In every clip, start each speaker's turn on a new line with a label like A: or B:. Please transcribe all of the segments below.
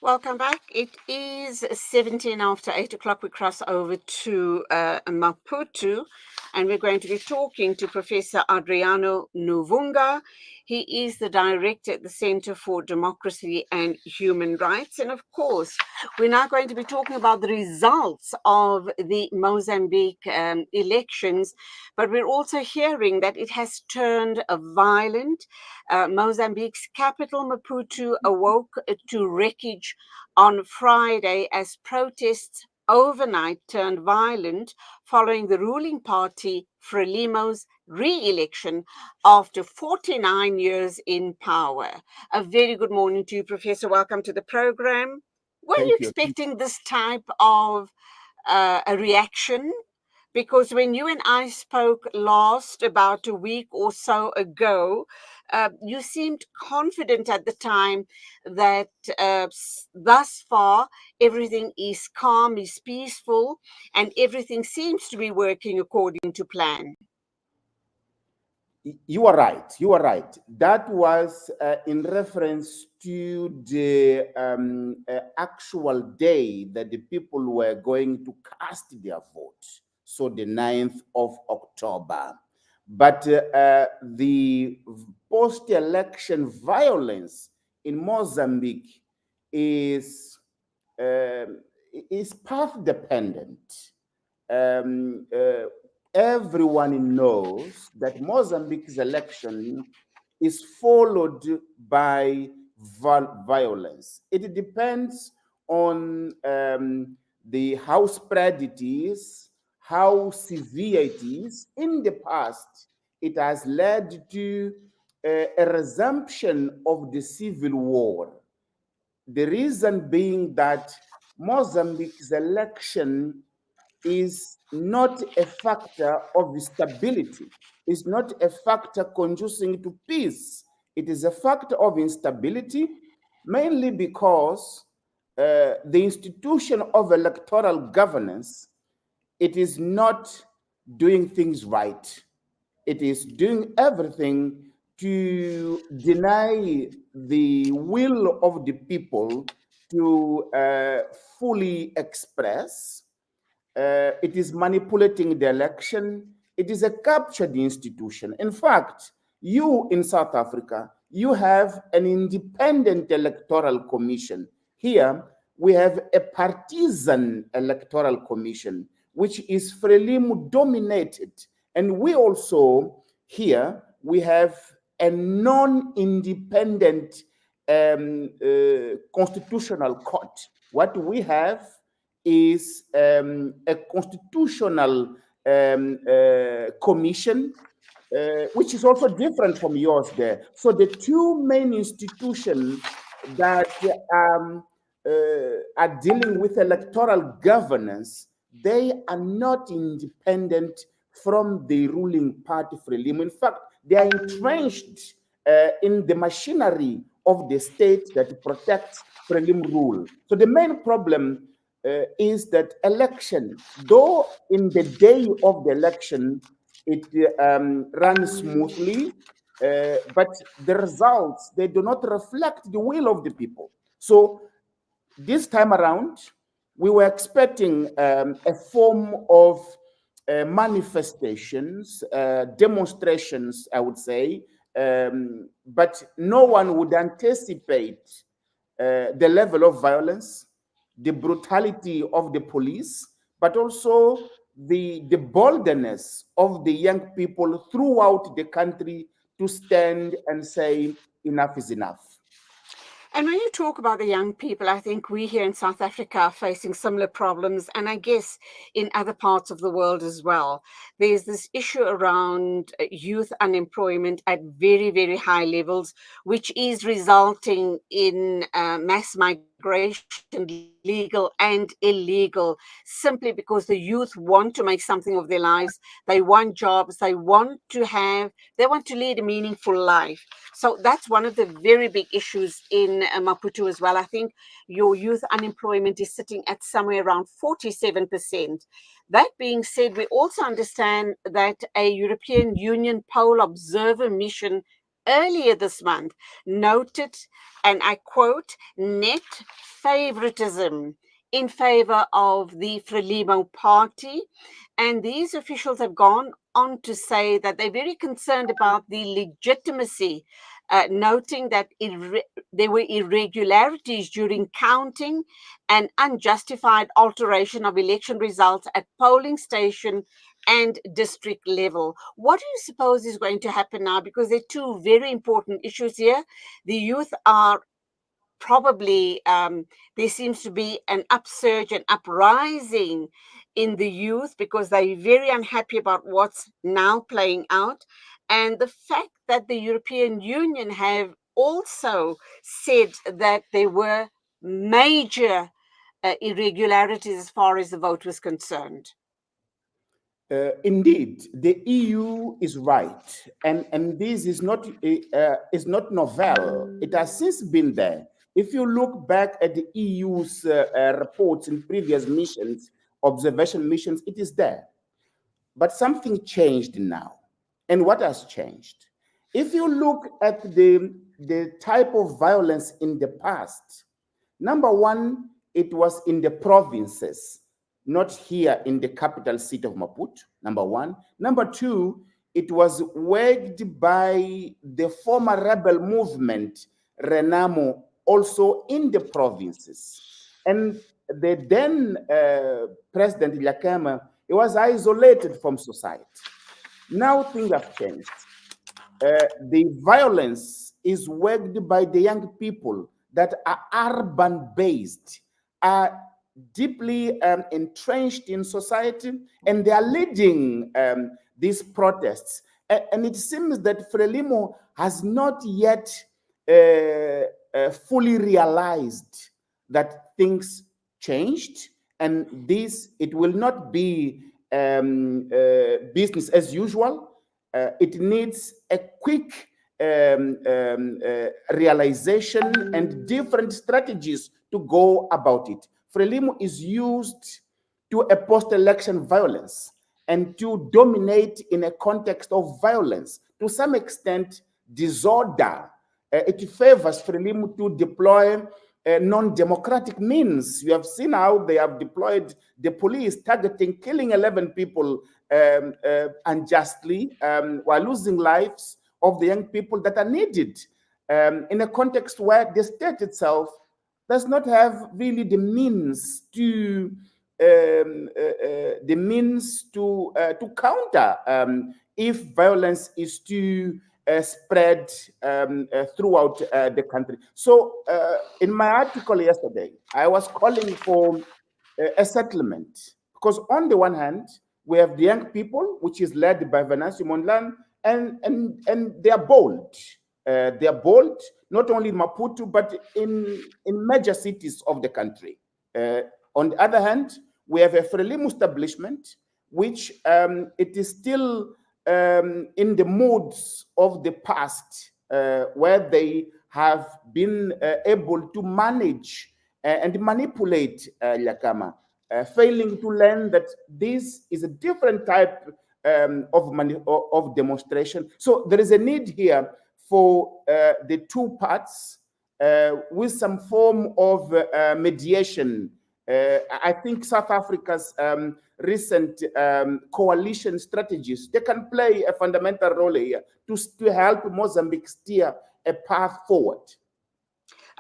A: Welcome back. It is 17 after 8 o'clock. We cross over to Maputo, and we're going to be talking to Professor Adriano Nuvunga. He is the director at the Center for Democracy and Human Rights. And of course, we're now going to be talking about the results of the Mozambique elections, but we're also hearing that it has turned violent. Mozambique's capital, Maputo, awoke to wreckage on Friday as protests overnight turned violent following the ruling party Frelimo's re-election after 49 years in power. A very good morning to you, Professor. Welcome to the program. Were you
B: Thank you.
A: expecting this type of a reaction? Because when you and I spoke last, about a week or so ago, you seemed confident at the time that thus far everything is calm, is peaceful, and everything seems to be working according to plan.
B: You are right. You are right. That was in reference to the actual day that the people were going to cast their vote. So the 9th of October. But the post-election violence in Mozambique is path dependent. Everyone knows that Mozambique's election is followed by violence. It depends on how spread it is, how severe it is. In the past, it has led to a resumption of the civil war. The reason being that Mozambique's election is not a factor of stability. It's not a factor conducing to peace. It is a factor of instability, mainly because the institution of electoral governance, it is not doing things right. It is doing everything to deny the will of the people to fully express. It is manipulating the election. It is a captured institution. In fact, you in South Africa, you have an independent electoral commission. Here, we have a partisan electoral commission, which is Frelimo dominated. And we also, here, we have a non-independent constitutional court. What we have is a constitutional commission, which is also different from yours there. So the two main institutions that are dealing with electoral governance, they are not independent from the ruling party Frelimo. In fact, they are entrenched in the machinery of the state that protects Frelimo rule. So the main problem is that election, though in the day of the election, it runs smoothly, but the results, they do not reflect the will of the people. So this time around, we were expecting a form of manifestations, demonstrations, I would say, but no one would anticipate the level of violence, the brutality of the police, but also the boldness of the young people throughout the country to stand and say enough is enough.
A: And when you talk about the young people, I think we here in South Africa are facing similar problems, and I guess in other parts of the world as well. There's this issue around youth unemployment at very, very high levels, which is resulting in mass migration, legal and illegal, simply because the youth want to make something of their lives. They want jobs. They want to lead a meaningful life. So that's one of the very big issues in Maputo as well. I think your youth unemployment is sitting at somewhere around 47%. That being said, we also understand that a European Union poll observer mission earlier this month noted, and I quote, net favoritism in favor of the Frelimo party. And these officials have gone on to say that they're very concerned about the legitimacy, noting that there were irregularities during counting and unjustified alteration of election results at polling station and district level. What do you suppose is going to happen now? Because there are two very important issues here. The youth are probably, there seems to be an upsurge and uprising in the youth because they're very unhappy about what's now playing out. And the fact that the European Union have also said that there were major irregularities as far as the vote was concerned.
B: Indeed, the EU is right, and this is not novel. It has since been there. If you look back at the EU's reports in previous missions, observation missions, it is there. But something changed now. And what has changed? If you look at the type of violence in the past, number one, it was in the provinces, not here in the capital city of Maputo, number one. Number two, it was waged by the former rebel movement, Renamo, also in the provinces. And the then President Yakama, he was isolated from society. Now things have changed. The violence is waged by the young people that are urban based, are deeply entrenched in society, and they are leading these protests. And it seems that Frelimo has not yet fully realized that things changed, and this, it will not be business as usual. It needs a quick realization and different strategies to go about it. Frelimo is used to a post-election violence and to dominate in a context of violence. To some extent, disorder. It favors Frelimo to deploy non-democratic means. You have seen how they have deployed the police targeting, killing 11 people unjustly, while losing lives of the young people that are needed in a context where the state itself does not have really the means to counter if violence is to spread throughout the country. So, in my article yesterday, I was calling for a settlement because, on the one hand, we have the young people, which is led by Venancio Mondlane, and they are bold. They are bold, not only in Maputo, but in major cities of the country. On the other hand, we have a Frelimo establishment, which it is still in the moods of the past, where they have been able to manage and manipulate Yakama, failing to learn that this is a different type of demonstration. So there is a need here for the two parts with some form of mediation. I think South Africa's recent coalition strategies, they can play a fundamental role here to help Mozambique steer a path forward.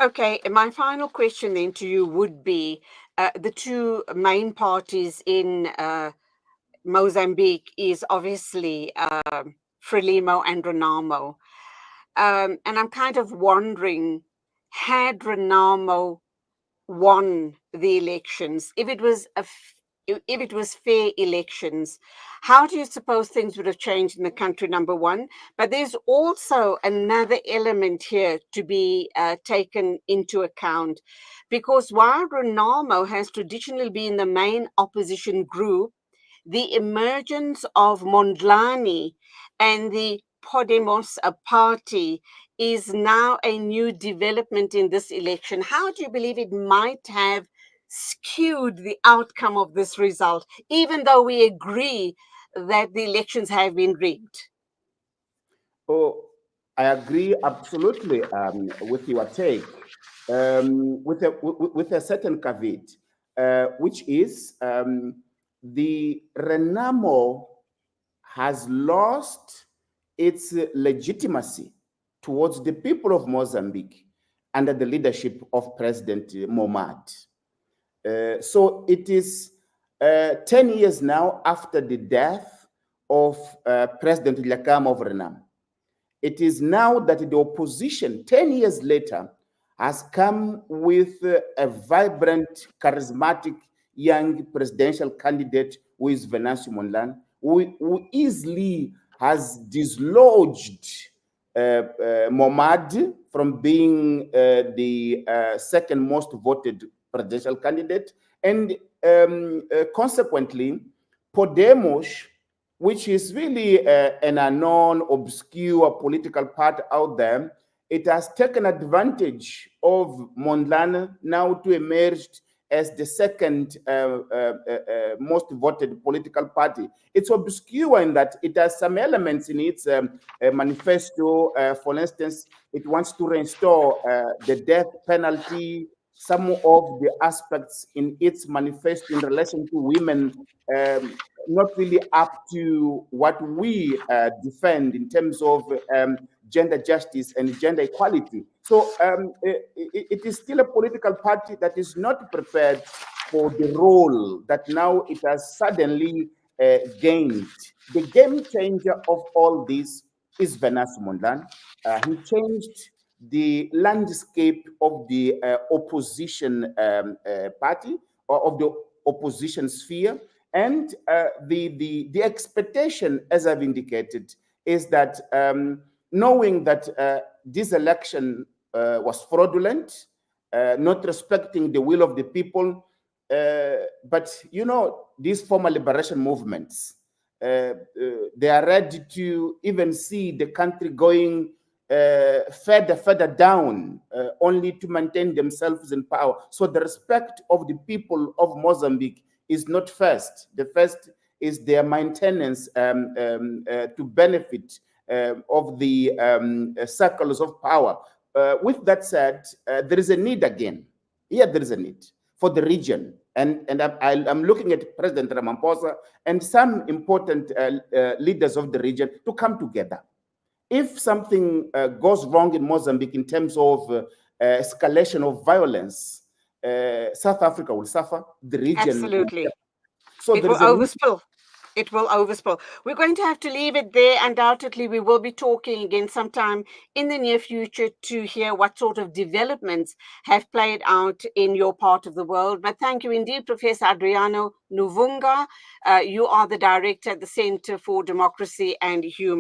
A: Okay, my final question then to you would be the two main parties in Mozambique is obviously Frelimo and Renamo. And I'm kind of wondering, had Renamo won the elections, if it was fair elections, how do you suppose things would have changed in the country, number one? But there's also another element here to be taken into account, because while Renamo has traditionally been the main opposition group, the emergence of Mondlane and the Podemos party is now a new development in this election. How do you believe it might have skewed the outcome of this result, even though we agree that the elections have been rigged?
B: Oh, I agree absolutely with your take, with a certain caveat, which is the Renamo has lost its legitimacy towards the people of Mozambique under the leadership of President Momad. So it is 10 years now after the death of President Dhlakama of Renamo. It is now that the opposition, 10 years later, has come with a vibrant, charismatic young presidential candidate who is Venancio Mondlane, who easily has dislodged Momad from being the second most voted presidential candidate. And consequently, Podemos, which is really an unknown, obscure political party out there, it has taken advantage of Mondlane now to emerge as the second most voted political party. It's obscure in that it has some elements in its manifesto. For instance, it wants to restore the death penalty, some of the aspects in its manifesto in relation to women, not really up to what we defend in terms of gender justice and gender equality. So it is still a political party that is not prepared for the role that now it has suddenly gained. The game changer of all this is Venancio Mondlane. He changed the landscape of the opposition party, or of the opposition sphere. And the expectation, as I've indicated, is that knowing that this election was fraudulent, not respecting the will of the people, but you know, these former liberation movements, they are ready to even see the country going further down, only to maintain themselves in power. So the respect of the people of Mozambique is not first. The first is their maintenance to benefit of the circles of power. With that said, there is a need again. Here there is a need for the region. And I'm looking at President Ramaphosa and some important leaders of the region to come together. If something goes wrong in Mozambique in terms of escalation of violence, South Africa will suffer, the region.
A: Absolutely.
B: So
A: it will overspill. It will overspill. We're going to have to leave it there. Undoubtedly, we will be talking again sometime in the near future to hear what sort of developments have played out in your part of the world. But thank you indeed, Professor Adriano Nuvunga. You are the director at the Center for Democracy and Human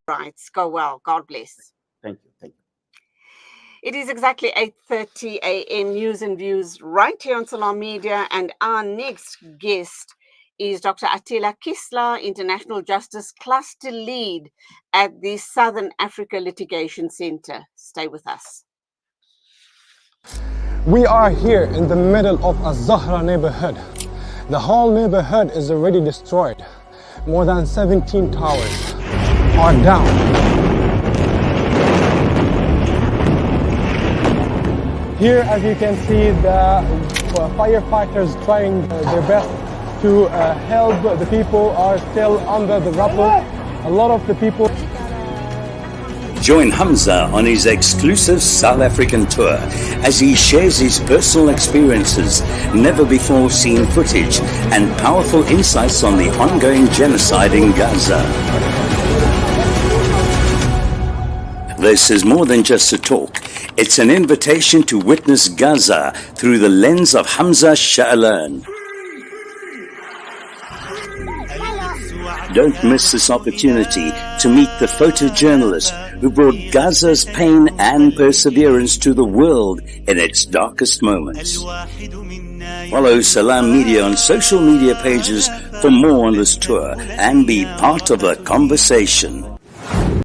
A: Rights. Go well. God bless.
B: Thank you. Thank you.
A: It is exactly 8:30 a.m. News and Views right here on Salam Media. And our next guest is Dr. Attila Kisler, International Justice Cluster Lead at the Southern Africa Litigation Center. Stay with us.
C: We are here in the middle of a Zahra neighborhood. The whole neighborhood is already destroyed. More than 17 towers are down. Here, as you can see, the firefighters trying their best to help the people are still under the rubble. A lot of the people.
D: Join Hamza on his exclusive South African tour as he shares his personal experiences, never before seen footage, and powerful insights on the ongoing genocide in Gaza. This is more than just a talk. It's an invitation to witness Gaza through the lens of Hamza Sha'alan. Don't miss this opportunity to meet the photojournalist who brought Gaza's pain and perseverance to the world in its darkest moments. Follow Salam Media on social media pages for more on this tour and be part of the conversation.